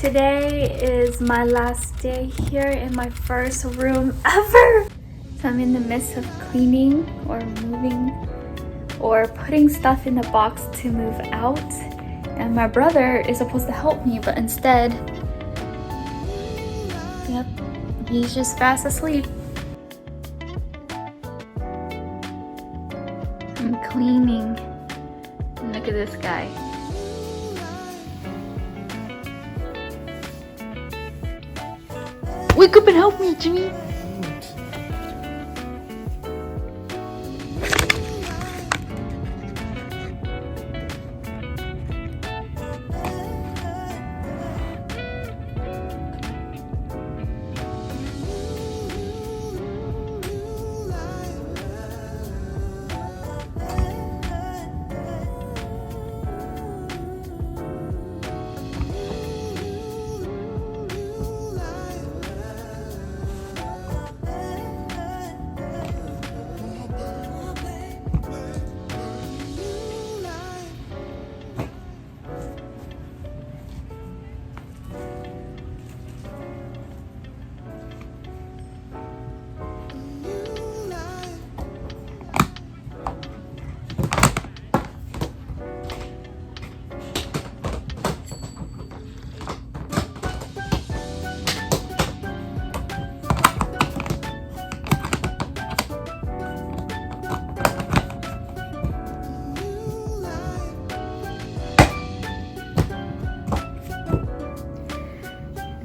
Today is my last day here in my first room ever. So I'm in the midst of cleaning or moving or putting stuff in the box to move out. And my brother is supposed to help me, but instead, yep, he's just fast asleep. I'm cleaning. Look at this guy. Wake up and help me, Jimmy.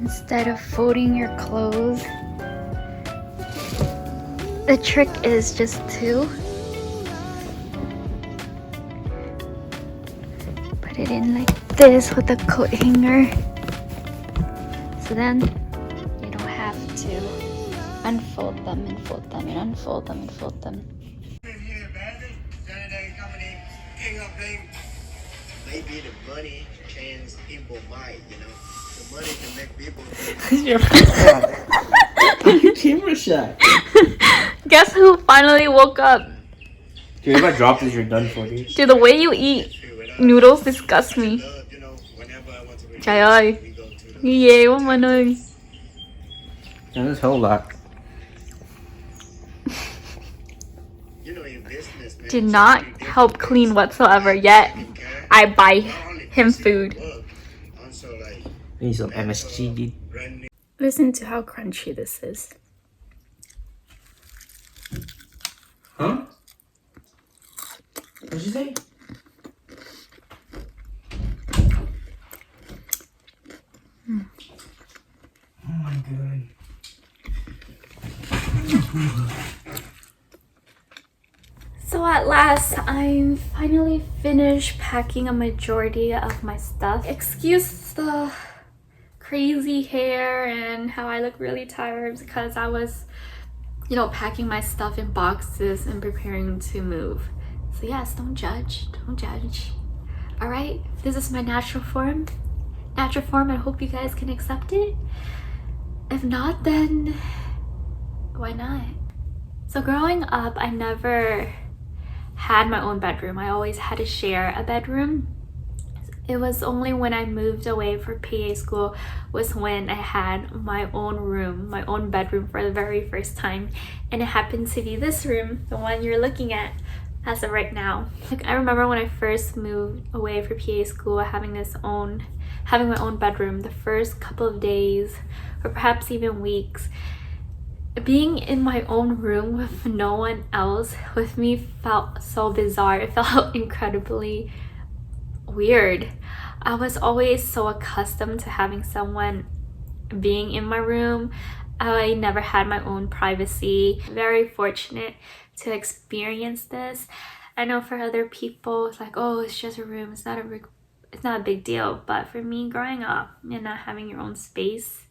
Instead of folding your clothes, the trick is just to put it in like this with a coat hanger. So then you don't have to unfold them and fold them and unfold them and fold them. Maybe the money change people mind, you know. The money can make people. You're camera shy. Guess who finally woke up? Dude, if I drop this, you're done for, dude. Dude, the way you eat noodles disgusts me. Jayle. Yeah, what my nose? Yeah, that's a whole lot. Did not help clean whatsoever, yet I buy him food. I need some MSG, dude. Listen to how crunchy this is. Huh? What'd you say? Oh my god. So at last, I'm finally finished packing a majority of my stuff. Excuse the crazy hair and how I look really tired because I was, you know, packing my stuff in boxes and preparing to move. So yes, don't judge, don't judge. All right, this is my natural form. Natural form, I hope you guys can accept it. If not, then why not? So growing up, I never had my own bedroom. I always had to share a bedroom. It was only when I moved away for PA school was when I had my own room, my own bedroom for the very first time. And it happened to be this room, the one you're looking at as of right now. Like, I remember when I first moved away for PA school, having my own bedroom, the first couple of days or perhaps even weeks, being in my own room with no one else with me felt so bizarre. It felt incredibly weird. I was always so accustomed to having someone being in my room. I never had my own privacy. Very fortunate to experience this. I know for other people it's like, oh, it's just a room, it's not a big deal. But for me, growing up and not having your own space,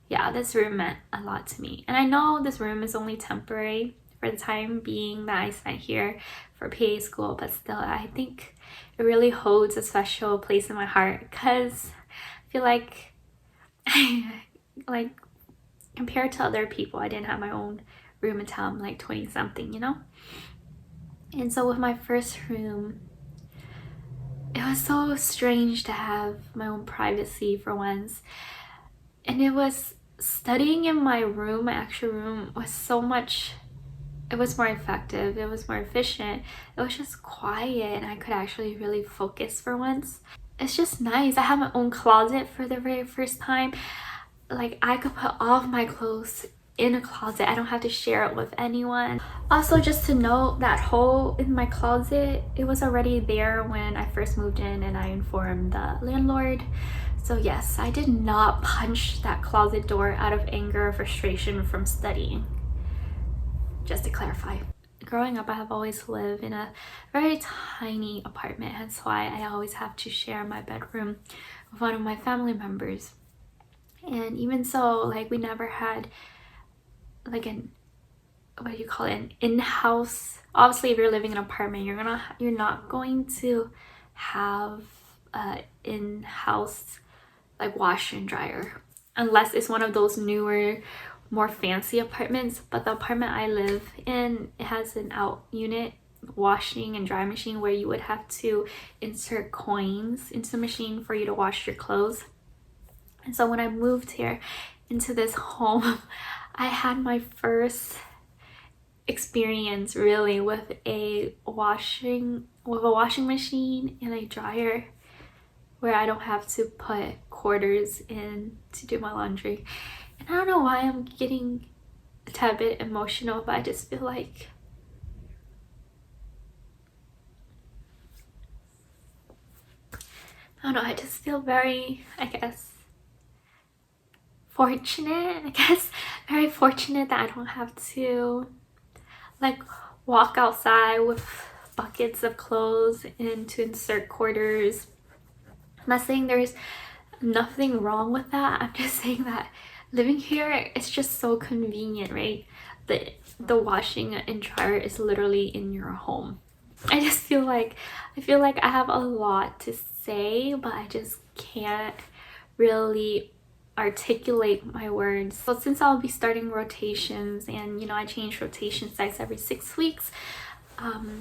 yeah, this room meant a lot to me. And I know this room is only temporary for the time being that I spent here for PA school, but still, I think it really holds a special place in my heart because I feel like, compared to other people, I didn't have my own room until I'm like 20 something, you know? And so with my first room, it was so strange to have my own privacy for once. And it was studying in my room, my actual room, was so much, it was more effective, it was more efficient, it was just quiet, and I could actually really focus for once. It's just nice. I have my own closet for the very first time. Like, I could put all of my clothes in a closet. I don't have to share it with anyone. Also, just to note, that hole in my closet, it was already there when I first moved in and I informed the landlord. So yes, I did not punch that closet door out of anger or frustration from studying. Just to clarify. Growing up, I have always lived in a very tiny apartment, hence why I always have to share my bedroom with one of my family members. And even so, like, we never had like an, what do you call it, an in-house. Obviously, if you're living in an apartment, you're not going to have in-house like washer and dryer unless it's one of those newer, more fancy apartments. But the apartment I live in, it has an out unit washing and dry machine where you would have to insert coins into the machine for you to wash your clothes. And so when I moved here into this home, I had my first experience really with a washing machine and a dryer where I don't have to put quarters in to do my laundry. And I don't know why I'm getting a tad bit emotional, but I just feel like I don't know, I just feel very, very fortunate that I don't have to like walk outside with buckets of clothes and to insert quarters. I'm not saying there's nothing wrong with that. I'm just saying that living here, it's just so convenient, right? The washing and dryer is literally in your home. I feel like I have a lot to say, but I just can't really articulate my words. So since I'll be starting rotations, and you know, I change rotation sites every 6 weeks,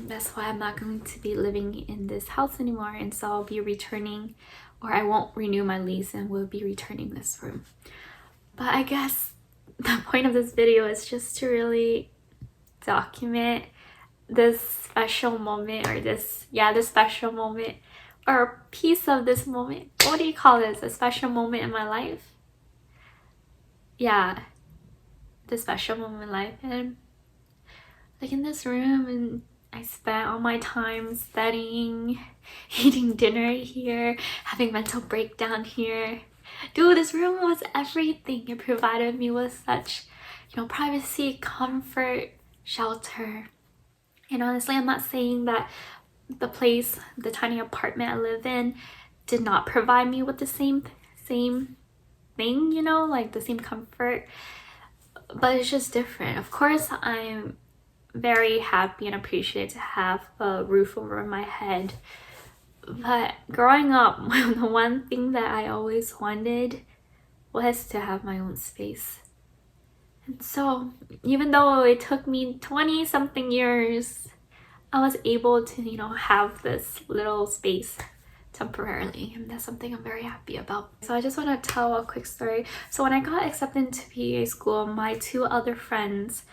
that's why I'm not going to be living in this house anymore, and so I'll be returning, or I won't renew my lease and will be returning this room. But I guess the point of this video is just to really document this special moment, or this special moment, or a piece of this moment. What do you call this? A special moment in my life? Yeah, the special moment in life. And like in this room, and I spent all my time studying, eating dinner here, having mental breakdown here. Dude, this room was everything. It provided me with such, you know, privacy, comfort, shelter. And honestly, I'm not saying that the tiny apartment I live in did not provide me with the same thing, you know, like the same comfort, but it's just different. Of course, I'm very happy and appreciated to have a roof over my head, but growing up, the one thing that I always wanted was to have my own space. And so even though it took me 20 something years, I was able to, you know, have this little space temporarily, and that's something I'm very happy about. So I just want to tell a quick story. So when I got accepted into PA school, my 2 other friends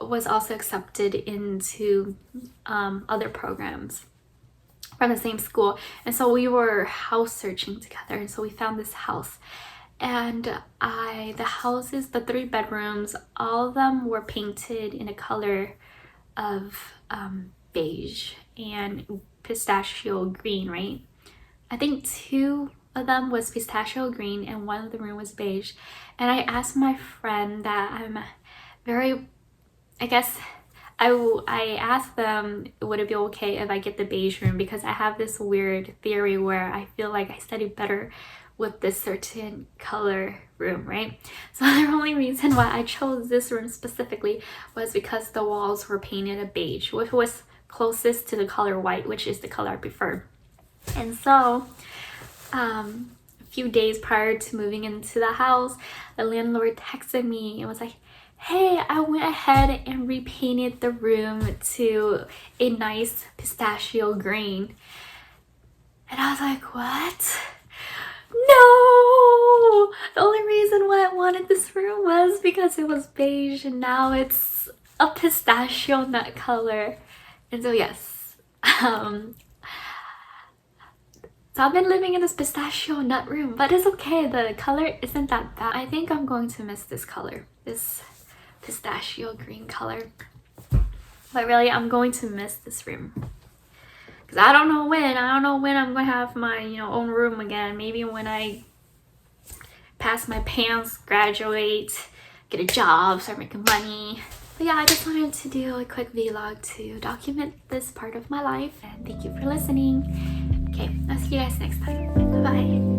was also accepted into other programs from the same school, and so we were house searching together, and so we found this house. And the houses, the 3 bedrooms, all of them were painted in a color of beige and pistachio green, right? I think 2 of them was pistachio green and 1 of the room was beige. And I asked my friend that I'm very, I asked them, would it be okay if I get the beige room, because I have this weird theory where I feel like I study better with this certain color room, right? So the only reason why I chose this room specifically was because the walls were painted a beige, which was closest to the color white, which is the color I prefer. And so a few days prior to moving into the house, the landlord texted me and was like, hey, I went ahead and repainted the room to a nice pistachio green. And I was like, what? No! The only reason why I wanted this room was because it was beige, and now it's a pistachio nut color. And so yes, so I've been living in this pistachio nut room, but it's okay, the color isn't that bad. I think I'm going to miss this color, this pistachio green color. But really, I'm going to miss this room. Because I don't know when I'm going to have my, own room again. Maybe when I pass my pants, graduate, get a job, start making money. But yeah, I just wanted to do a quick vlog to document this part of my life. And thank you for listening. Okay, I'll see you guys next time. Bye-bye.